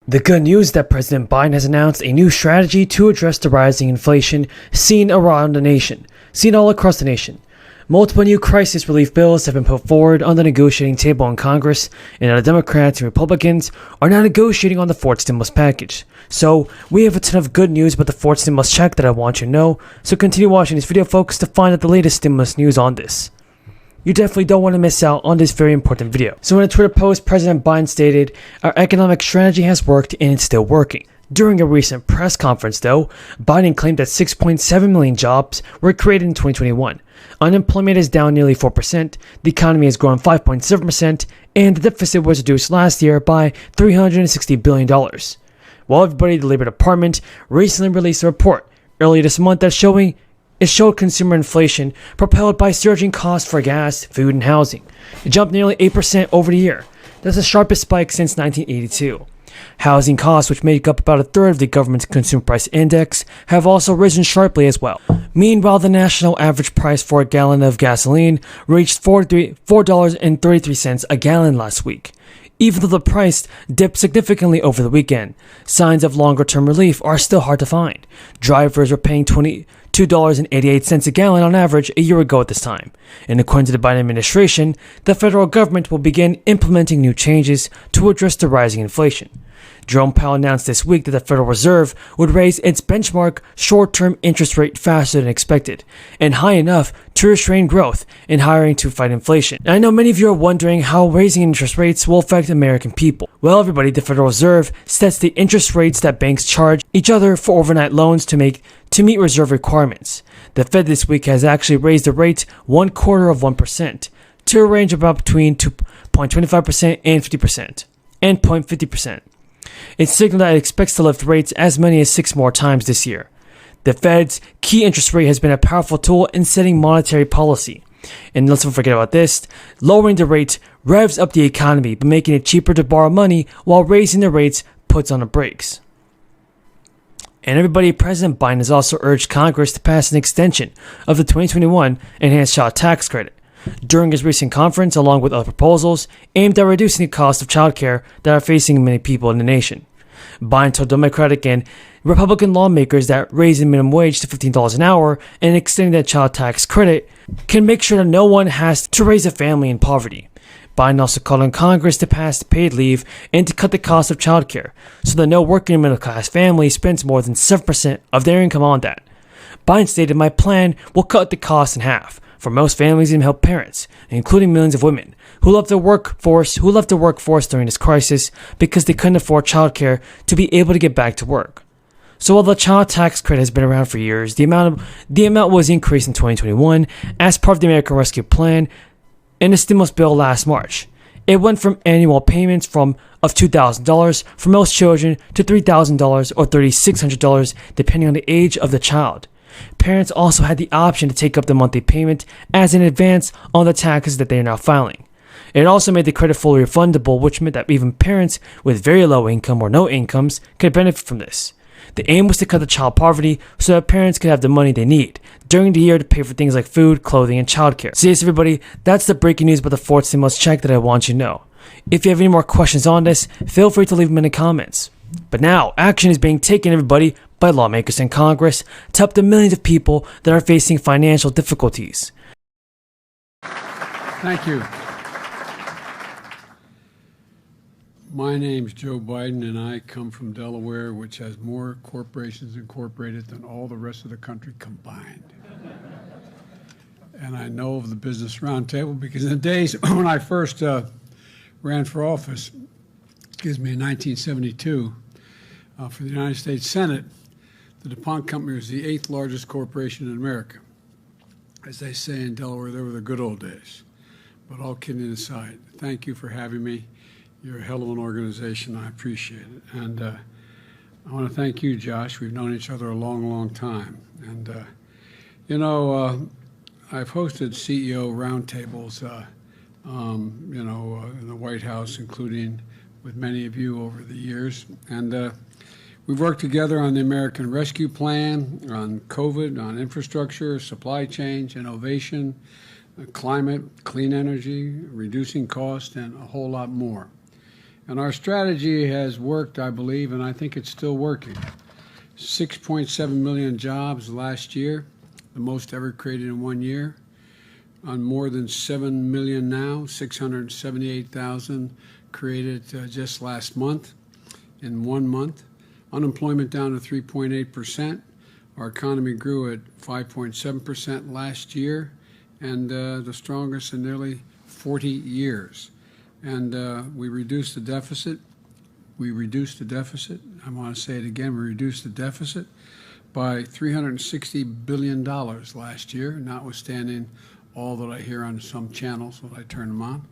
The good news is that President Biden has announced a new strategy to address the rising inflation seen all across the nation. Multiple new crisis relief bills have been put forward on the negotiating table in Congress, and the Democrats and Republicans are now negotiating on the fourth stimulus package. So, we have a ton of good news about the fourth stimulus check that I want you to know, so continue watching this video, folks, to find out the latest stimulus news on this. You definitely don't want to miss out on this very important video. So in a Twitter post, President Biden stated, "Our economic strategy has worked and it's still working." During a recent press conference, though, Biden claimed that 6.7 million jobs were created in 2021. Unemployment is down nearly 4%, the economy has grown 5.7%, and the deficit was reduced last year by $360 billion. Well, everybody, the Labor Department recently released a report earlier this month that showed consumer inflation propelled by surging costs for gas, food, and housing. It jumped nearly 8% over the year. That's the sharpest spike since 1982. Housing costs, which make up about a third of the government's consumer price index, have also risen sharply as well. Meanwhile, the national average price for a gallon of gasoline reached $4.33 a gallon last week. Even though the price dipped significantly over the weekend, signs of longer-term relief are still hard to find. Drivers were paying $22.88 a gallon on average a year ago at this time. And according to the Biden administration, the federal government will begin implementing new changes to address the rising inflation. Jerome Powell announced this week that the Federal Reserve would raise its benchmark short-term interest rate faster than expected, and high enough to restrain growth in hiring to fight inflation. And I know many of you are wondering how raising interest rates will affect American people. Well, everybody, the Federal Reserve sets the interest rates that banks charge each other for overnight loans to meet reserve requirements. The Fed this week has actually raised the rate 1/4% to a range of about between 2.25% and 0.50%. It signaled that it expects to lift rates as many as 6 more times this year. The Fed's key interest rate has been a powerful tool in setting monetary policy. And let's not forget about this, lowering the rate revs up the economy, but making it cheaper to borrow money while raising the rates puts on the brakes. And everybody, President Biden has also urged Congress to pass an extension of the 2021 Enhanced Child Tax Credit during his recent conference, along with other proposals aimed at reducing the cost of childcare that are facing many people in the nation. Biden told Democratic and Republican lawmakers that raising minimum wage to $15 an hour and extending that child tax credit can make sure that no one has to raise a family in poverty. Biden also called on Congress to pass paid leave and to cut the cost of childcare so that no working middle-class family spends more than 7% of their income on that. Biden stated, "My plan will cut the cost in half for most families and help parents, including millions of women who left the workforce during this crisis because they couldn't afford childcare to be able to get back to work." So while the child tax credit has been around for years, the amount was increased in 2021 as part of the American Rescue Plan in the stimulus bill last March. It went from annual payments of $2,000 for most children to $3,000 or $3,600 depending on the age of the child. Parents also had the option to take up the monthly payment as an advance on the taxes that they are now filing. It also made the credit fully refundable, which meant that even parents with very low income or no incomes could benefit from this. The aim was to cut the child poverty so that parents could have the money they need during the year to pay for things like food, clothing, and childcare. So yes, everybody, that's the breaking news about the fourth stimulus check that I want you to know. If you have any more questions on this, feel free to leave them in the comments. But now, action is being taken, everybody, by lawmakers in Congress to help the millions of people that are facing financial difficulties. Thank you. My name's Joe Biden, and I come from Delaware, which has more corporations incorporated than all the rest of the country combined. And I know of the Business Roundtable because in the days when I first ran for office, in 1972, for the United States Senate, the DuPont Company was the 8th largest corporation in America. As they say in Delaware, they were the good old days. But all kidding aside, thank you for having me. You're a hell of an organization. I appreciate it. And I want to thank you, Josh. We've known each other a long, long time. And, I've hosted CEO roundtables, in the White House, including with many of you over the years. And we've worked together on the American Rescue Plan, on COVID, on infrastructure, supply chain, innovation, climate, clean energy, reducing cost, and a whole lot more. And our strategy has worked, I believe, and I think it's still working. 6.7 million jobs last year, the most ever created in 1 year. On more than 7 million now, 678,000 created just last month, in 1 month. Unemployment down to 3.8%. Our economy grew at 5.7% last year, and the strongest in nearly 40 years. And we reduced the deficit. I want to say it again. We reduced the deficit by $360 billion last year, notwithstanding all that I hear on some channels when I turn them on.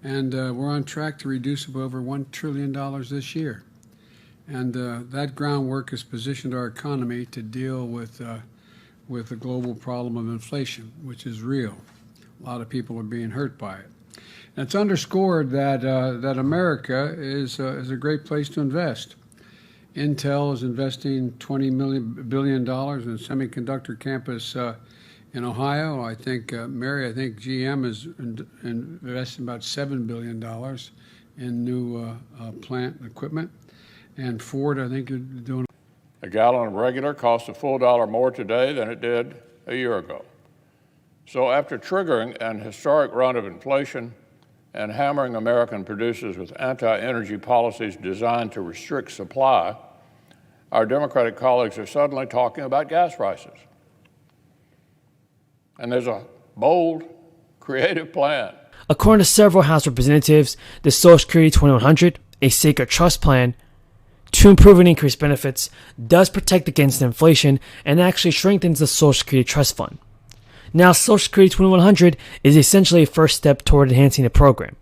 And we're on track to reduce it by over $1 trillion this year. And that groundwork has positioned our economy to deal with the global problem of inflation, which is real. A lot of people are being hurt by it. And it's underscored that America is a great place to invest. Intel is investing $20 billion in a semiconductor campus in Ohio. I think, Mary, I think GM is investing about $7 billion in new plant and equipment. And Ford, I think, are doing. A gallon of regular costs a full dollar more today than it did a year ago. So after triggering an historic run of inflation and hammering American producers with anti-energy policies designed to restrict supply, our Democratic colleagues are suddenly talking about gas prices. And there's a bold, creative plan. According to several House representatives, the Social Security 2100, a sacred trust plan, to improve and increase benefits, does protect against inflation and actually strengthens the Social Security Trust Fund. Now, Social Security 2100 is essentially a first step toward enhancing the program.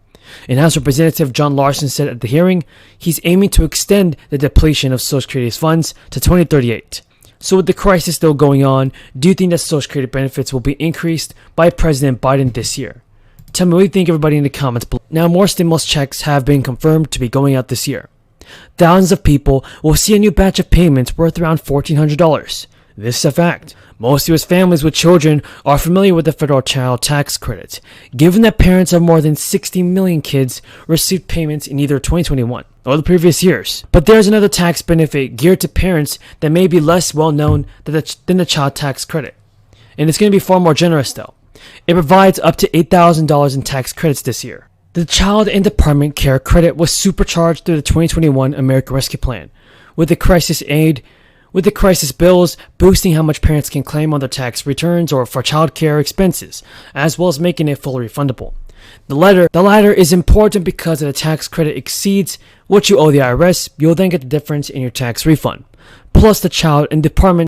And House Representative John Larson said at the hearing, he's aiming to extend the depletion of Social Security's funds to 2038. So with the crisis still going on, do you think that Social Security benefits will be increased by President Biden this year? Tell me what you think, everybody, in the comments below. Now, more stimulus checks have been confirmed to be going out this year. Thousands of people will see a new batch of payments worth around $1,400. This is a fact. Most U.S. families with children are familiar with the federal child tax credit, given that parents of more than 60 million kids received payments in either 2021 or the previous years. But there's another tax benefit geared to parents that may be less well known than the child tax credit. And it's going to be far more generous though. It provides up to $8,000 in tax credits this year. The Child and Department Care Credit was supercharged through the 2021 American Rescue Plan, with the crisis bills boosting how much parents can claim on their tax returns or for child care expenses, as well as making it fully refundable. The latter is important because if the tax credit exceeds what you owe the IRS, you'll then get the difference in your tax refund. Plus, the Child and Department